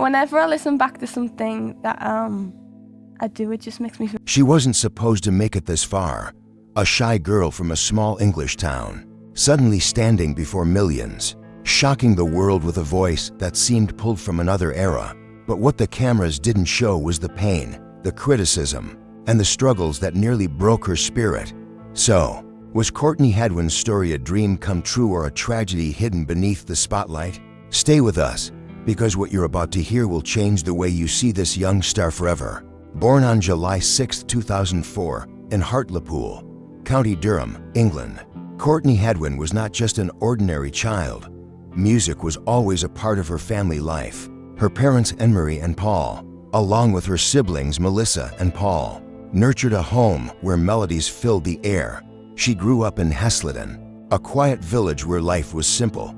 Whenever I listen back to something that I do, it just makes me feel. She wasn't supposed to make it this far. A shy girl from a small English town, suddenly standing before millions, shocking the world with a voice that seemed pulled from another era. But what the cameras didn't show was the pain, the criticism, and the struggles that nearly broke her spirit. So, was Courtney Hadwin's story a dream come true or a tragedy hidden beneath the spotlight? Stay with us, because what you're about to hear will change the way you see this young star forever. Born on July 6, 2004, in Hartlepool, County Durham, England, Courtney Hadwin was not just an ordinary child. Music was always a part of her family life. Her parents, Anne-Marie and Paul, along with her siblings Melissa and Paul, nurtured a home where melodies filled the air. She grew up in Hesleden, a quiet village where life was simple,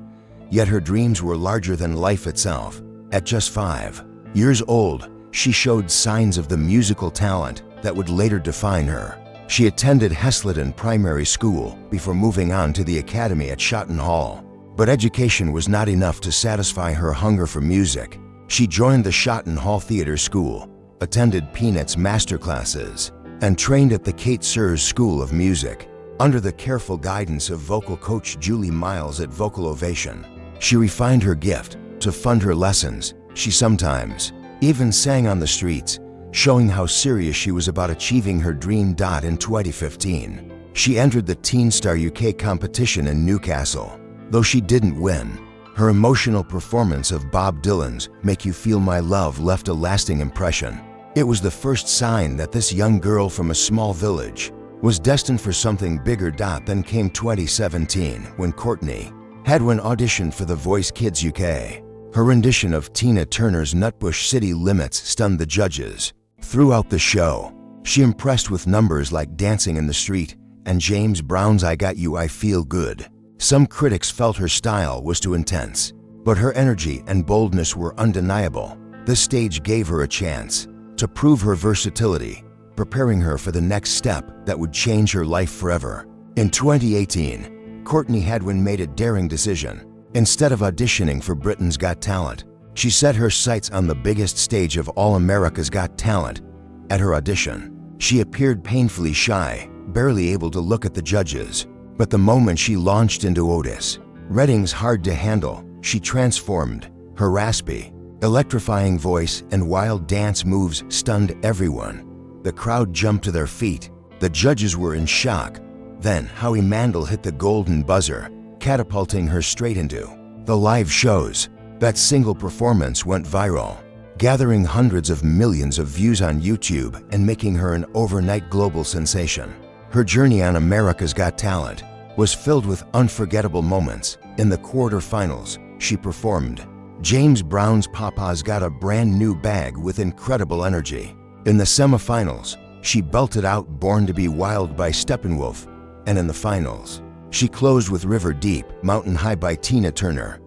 yet her dreams were larger than life itself. At just 5 years old, she showed signs of the musical talent that would later define her. She attended Hesleden Primary School before moving on to the academy at Shotton Hall. But education was not enough to satisfy her hunger for music. She joined the Shotton Hall Theatre School, attended Peanuts masterclasses, and trained at the Kate Sears School of Music. Under the careful guidance of vocal coach Julie Miles at Vocal Ovation, she refined her gift to fund her lessons. She sometimes even sang on the streets, showing how serious she was about achieving her dream. In 2015, she entered the Teen Star UK competition in Newcastle. Though she didn't win, her emotional performance of Bob Dylan's "Make You Feel My Love" left a lasting impression. It was the first sign that this young girl from a small village was destined for something bigger. Then came 2017, when Courtney Hadwin auditioned for The Voice Kids UK. Her rendition of Tina Turner's Nutbush City Limits stunned the judges. Throughout the show, she impressed with numbers like Dancing in the Street and James Brown's I Got You, I Feel Good. Some critics felt her style was too intense, but her energy and boldness were undeniable. This stage gave her a chance to prove her versatility, preparing her for the next step that would change her life forever. In 2018, Courtney Hadwin made a daring decision. Instead of auditioning for Britain's Got Talent, she set her sights on the biggest stage of all, America's Got Talent. At her audition, she appeared painfully shy, barely able to look at the judges. But the moment she launched into Otis Redding's Hard to Handle, she transformed. Her raspy, electrifying voice and wild dance moves stunned everyone. The crowd jumped to their feet. The judges were in shock. Then Howie Mandel hit the golden buzzer, catapulting her straight into the live shows. That single performance went viral, gathering hundreds of millions of views on YouTube and making her an overnight global sensation. Her journey on America's Got Talent was filled with unforgettable moments. In the quarterfinals, she performed James Brown's Papa's Got a Brand New Bag with incredible energy. In the semifinals, she belted out Born to Be Wild by Steppenwolf. And in the finals, she closed with River Deep, Mountain High by Tina Turner.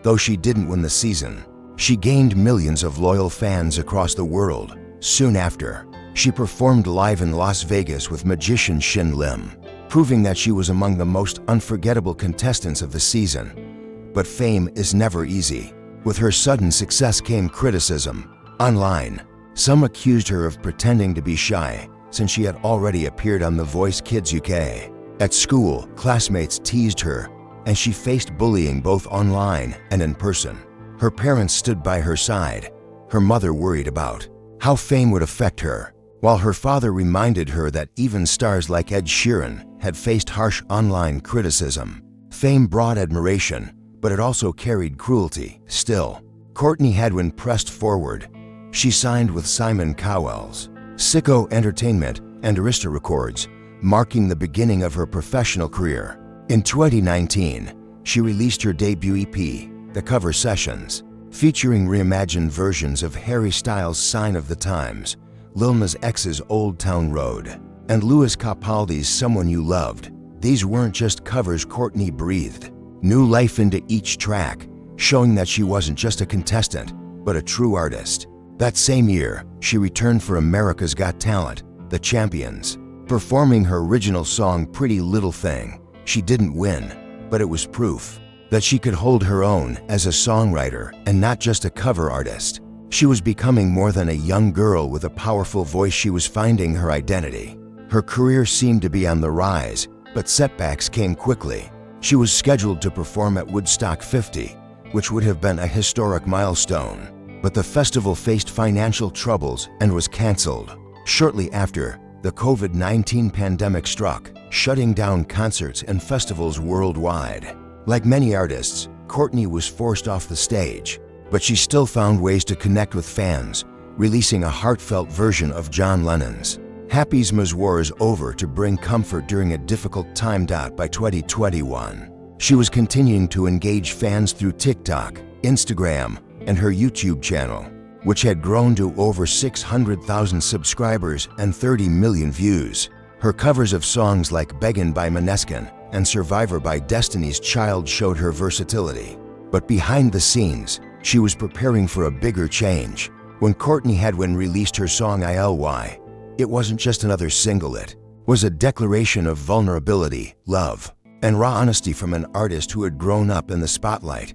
Though she didn't win the season, she gained millions of loyal fans across the world. Soon after, she performed live in Las Vegas with magician Shin Lim, proving that she was among the most unforgettable contestants of the season. But fame is never easy. With her sudden success came criticism. Online, some accused her of pretending to be shy, since she had already appeared on The Voice Kids UK. At school, classmates teased her, and she faced bullying both online and in person. Her parents stood by her side. Her mother worried about how fame would affect her, while her father reminded her that even stars like Ed Sheeran had faced harsh online criticism. Fame brought admiration, but it also carried cruelty. Still, Courtney Hadwin pressed forward. She signed with Simon Cowell's Sicko Entertainment and Arista Records, marking the beginning of her professional career. In 2019, she released her debut EP, The Cover Sessions, featuring reimagined versions of Harry Styles' Sign of the Times, Lil Nas X's Old Town Road, and Louis Capaldi's Someone You Loved. These weren't just covers. Courtney breathed new life into each track, showing that she wasn't just a contestant, but a true artist. That same year, she returned for America's Got Talent, The Champions, performing her original song Pretty Little Thing. She didn't win, but it was proof that she could hold her own as a songwriter and not just a cover artist. She was becoming more than a young girl with a powerful voice. She was finding her identity. Her career seemed to be on the rise, but setbacks came quickly. She was scheduled to perform at Woodstock 50, which would have been a historic milestone. But the festival faced financial troubles and was canceled. Shortly after, the COVID-19 pandemic struck, shutting down concerts and festivals worldwide. Like many artists, Courtney was forced off the stage, but she still found ways to connect with fans, releasing a heartfelt version of John Lennon's "Happy's War is Over" to bring comfort during a difficult time. By 2021, she was continuing to engage fans through TikTok, Instagram, and her YouTube channel, which had grown to over 600,000 subscribers and 30 million views. Her covers of songs like "Beggin' by Måneskin" and "Survivor" by Destiny's Child showed her versatility. But behind the scenes, she was preparing for a bigger change. When Courtney Hadwin released her song "ILY," it wasn't just another single, it was a declaration of vulnerability, love, and raw honesty from an artist who had grown up in the spotlight.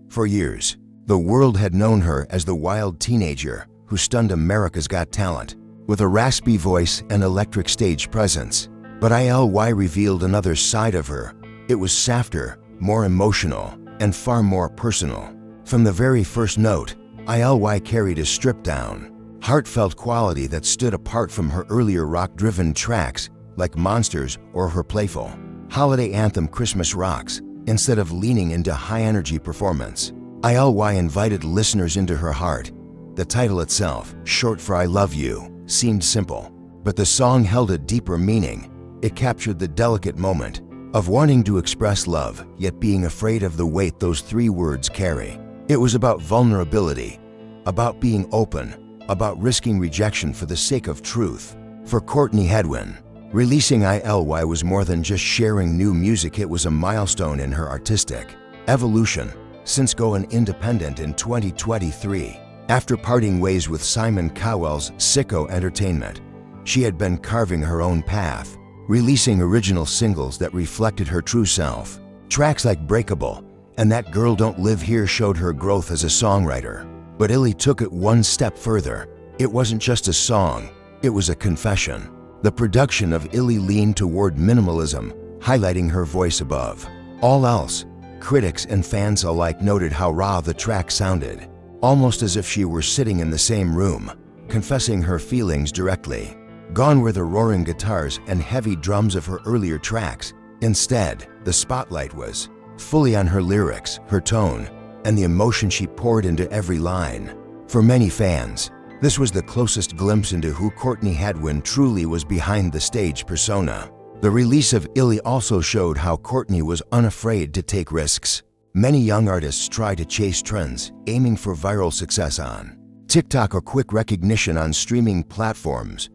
For years, the world had known her as the wild teenager who stunned America's Got Talent with a raspy voice and electric stage presence. But ILY revealed another side of her. It was softer, more emotional, and far more personal. From the very first note, ILY carried a stripped-down, heartfelt quality that stood apart from her earlier rock-driven tracks like "Monsters" or her playful holiday anthem "Christmas Rocks." Instead of leaning into high-energy performance, ILY invited listeners into her heart. The title itself, short for "I Love You," seemed simple, but the song held a deeper meaning. It captured the delicate moment of wanting to express love, yet being afraid of the weight those three words carry. It was about vulnerability, about being open, about risking rejection for the sake of truth. For Courtney Hadwin, releasing ILY was more than just sharing new music. It was a milestone in her artistic evolution. Since going independent in 2023, after parting ways with Simon Cowell's Sicko Entertainment, she had been carving her own path, releasing original singles that reflected her true self. Tracks like "Breakable" and "That Girl Don't Live Here" showed her growth as a songwriter. But ILY took it one step further. It wasn't just a song, it was a confession. The production of ILY leaned toward minimalism, highlighting her voice above all else. Critics and fans alike noted how raw the track sounded, almost as if she were sitting in the same room, confessing her feelings directly. Gone were the roaring guitars and heavy drums of her earlier tracks. Instead, the spotlight was fully on her lyrics, her tone, and the emotion she poured into every line. For many fans, this was the closest glimpse into who Courtney Hadwin truly was behind the stage persona. The release of ILY also showed how Courtney was unafraid to take risks. Many young artists try to chase trends, aiming for viral success on TikTok or quick recognition on streaming platforms.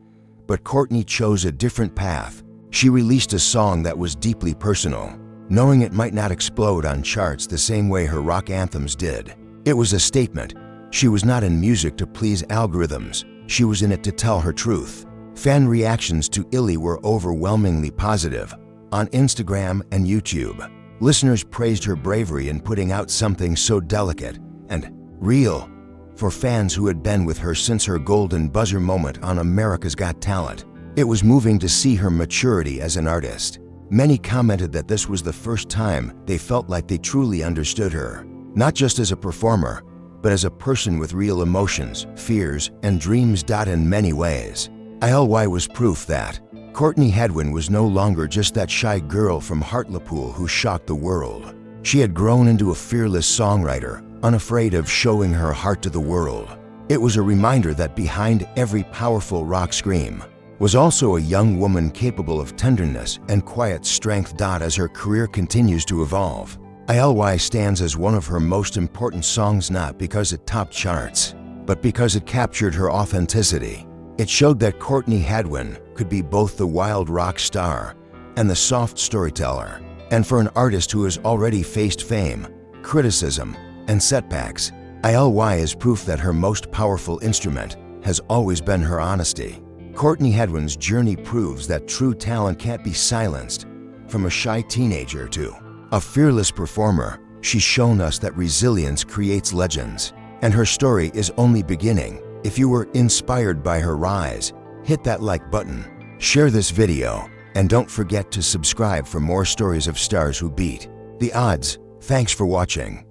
But Courtney chose a different path. She released a song that was deeply personal, knowing it might not explode on charts the same way her rock anthems did. It was a statement. She was not in music to please algorithms. She was in it to tell her truth. Fan reactions to ILY were overwhelmingly positive. On Instagram and YouTube, listeners praised her bravery in putting out something so delicate and real. For fans who had been with her since her golden buzzer moment on America's Got Talent, it was moving to see her maturity as an artist. Many commented that this was the first time they felt like they truly understood her, not just as a performer, but as a person with real emotions, fears, and dreams. In many ways, ILY was proof that Courtney Hadwin was no longer just that shy girl from Hartlepool who shocked the world. She had grown into a fearless songwriter, unafraid of showing her heart to the world. It was a reminder that behind every powerful rock scream was also a young woman capable of tenderness and quiet strength. As her career continues to evolve, ILY stands as one of her most important songs, not because it topped charts, but because it captured her authenticity. It showed that Courtney Hadwin could be both the wild rock star and the soft storyteller. And for an artist who has already faced fame, criticism, and setbacks, ILY is proof that her most powerful instrument has always been her honesty. Courtney Hadwin's journey proves that true talent can't be silenced. From a shy teenager to a fearless performer, she's shown us that resilience creates legends. And her story is only beginning. If you were inspired by her rise, hit that like button, share this video, and don't forget to subscribe for more stories of stars who beat the odds. Thanks for watching.